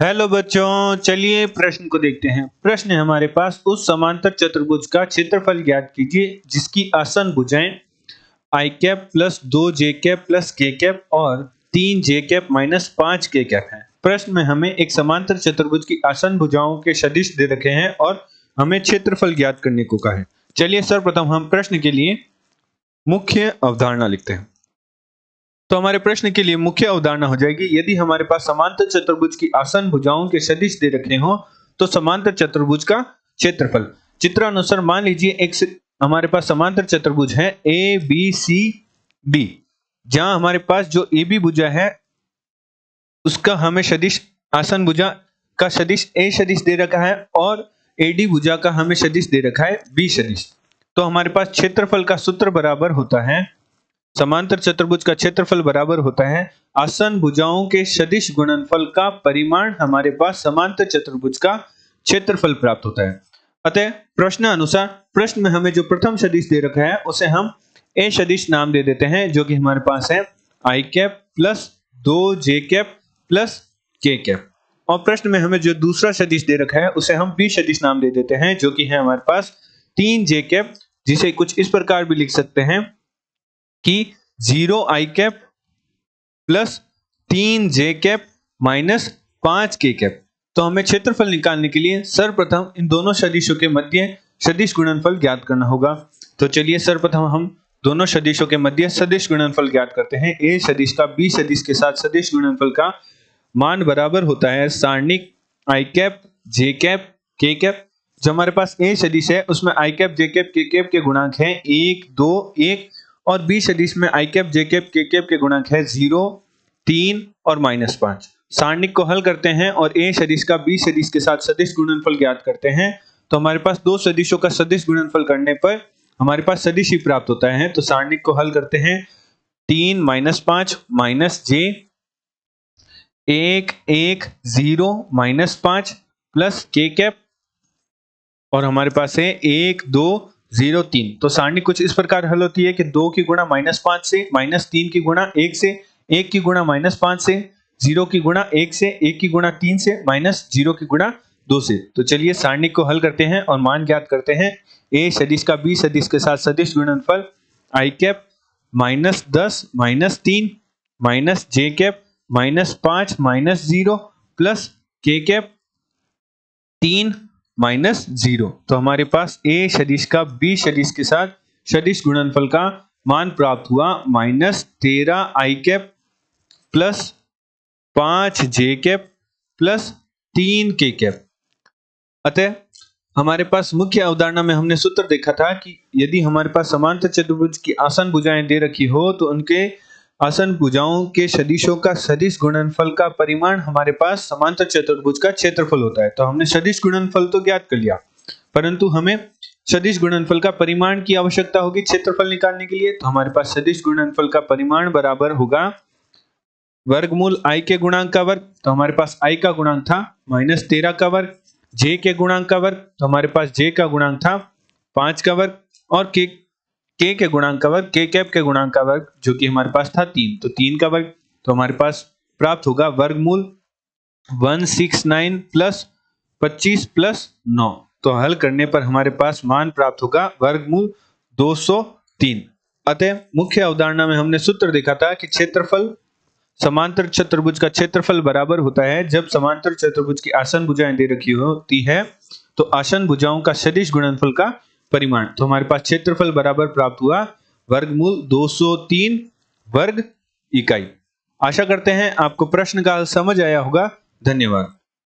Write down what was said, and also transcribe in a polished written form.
Hello बच्चों, चलिए प्रश्न को देखते हैं। प्रश्न है हमारे पास, उस समांतर चतुर्भुज का क्षेत्रफल ज्ञात कीजिए जिसकी आसन भुजाएं आई कैप प्लस 2 जे कैप प्लस के कैप और 3 जे कैप माइनस 5 के कैप है। प्रश्न में हमें एक समांतर चतुर्भुज की आसन भुजाओं के सदिश दे रखे हैं और हमें क्षेत्रफल ज्ञात करने को कहा है। चलिए सर्वप्रथम हम प्रश्न के लिए मुख्य अवधारणा लिखते हैं। तो हमारे प्रश्न के लिए मुख्य अवधारणा हो जाएगी, यदि हमारे पास समांतर चतुर्भुज की आसन भुजाओं के सदिश दे रखे हों तो समांतर चतुर्भुज का क्षेत्रफल। चित्रानुसार मान लीजिए एक हमारे पास समांतर चतुर्भुज है ए बी सी डी, जहां हमारे पास जो ए बी भुजा है उसका हमें सदिश आसन भुजा का सदिश ए सदिश दे रखा है और एडी भुजा का हमें सदिश दे रखा है बी सदिश। तो हमारे पास क्षेत्रफल का सूत्र बराबर होता है, समांतर चतुर्भुज का क्षेत्रफल बराबर होता है आसन भुजाओं के सदिश गुणनफल का परिमाण। हमारे पास समांतर चतुर्भुज का क्षेत्रफल प्राप्त होता है। अतः प्रश्न अनुसार प्रश्न में हमें जो प्रथम सदिश दे रखा है उसे हम ए सदिश नाम दे देते हैं, जो कि हमारे पास है आई कैप प्लस 2 जे कैप प्लस के कैप। और प्रश्न में हमें जो दूसरा सदिश दे रखा है उसे हम बी सदिश नाम दे देते हैं, जो कि है हमारे पास 3 जे कैप, जिसे कुछ इस प्रकार भी लिख सकते हैं कि 0 आई कैप प्लस 3 जे कैप माइनस 5 के कैप। तो हमें क्षेत्रफल निकालने के लिए सर्वप्रथम इन दोनों सदिशों के मध्य सदिश गुणनफल ज्ञात करना होगा। तो चलिए सर्वप्रथम हम दोनों सदिशों के मध्य सदिश गुणनफल ज्ञात करते हैं। ए सदिश का बी सदिश के साथ सदिश गुणनफल का मान बराबर होता है सारणिक आई कैप जे कैप के कैप। जो हमारे पास ए सदिश है उसमें आई कैप जे कैप के कैप के गुणांक हैं 1 2 1 और बी सदिश में आई कैप जे कैप के कैप के गुणांक है 0 3 और -5। सारणिक को हल करते हैं और ए सदिश का बी सदिश के साथ सदिश गुणनफल ज्ञात करते हैं। तो हमारे पास दो सदिशों का सदिश गुणनफल करने पर हमारे पास सदिश ही प्राप्त होता है। तो सारणिक को हल करते हैं 3 -5 माइनस जे 1 1 0 -5 प्लस के कैप और हमारे पास है 1 2 0 3। तो सारणी कुछ इस प्रकार हल होती है कि 2 की गुणा -5 से, -3 की गुणा 1 से, 1 की गुणा -5 से, 0 की गुणा 1 से, 1 की गुणा 3 से, -0 की गुणा 2 से। तो चलिए सारणी को हल करते हैं और मान ज्ञात करते हैं। ए सदिश का बी सदिश के साथ सदिश गुणनफल आई कैप -10 -3 माइनस जे कैप -5 -0 प्लस के कैप 3 -0। तो हमारे पास ए सदिश का बी सदिश के साथ सदिश गुणनफल का मान प्राप्त हुआ -13 आई कैप प्लस 5 जे कैप प्लस 3 के कैप। अतः हमारे पास मुख्य अवधारणा में हमने सूत्र देखा था कि यदि हमारे पास समांतर चतुर्भुज की आसन भुजाएं दे रखी हो तो उनके आसन भुजाओं के सदिशों का सदिश गुणनफल का परिमाण हमारे पास समांतर चतुर्भुज का क्षेत्रफल होता है। तो हमने सदिश गुणनफल तो ज्ञात कर लिया, परंतु हमें सदिश गुणनफल का परिमाण की आवश्यकता होगी क्षेत्रफल निकालने के लिए। तो हमारे पास सदिश गुणनफल का परिमाण बराबर होगा वर्गमूल आई के गुणांक का वर्ग। तो हमारे पास आई का गुणांक था -13 का वर्ग, जे के गुणांक का वर्ग, तो हमारे पास जे का गुणांक था 5 का वर्ग और के गुणांक का वर्ग, के कैप के गुणांक का वर्ग जो कि हमारे पास था 3, तो 3 का वर्ग। तो हमारे पास प्राप्त होगा वर्गमूल 169 प्लस 25 प्लस 9। तो हल करने पर हमारे पास मान प्राप्त होगा वर्गमूल 203। अतः मुख्य अवधारणा में हमने सूत्र देखा था कि क्षेत्रफल समांतर चतुर्भुज का क्षेत्रफल बराबर होता है जब समांतर चतुर्भुज की आसन भुजाएं दे रखी होती है तो आसन भुजाओं का सदिश गुणनफल का परिमाण। तो हमारे पास क्षेत्रफल बराबर प्राप्त हुआ वर्गमूल 203 वर्ग इकाई। आशा करते हैं आपको प्रश्न का हल समझ आया होगा। धन्यवाद।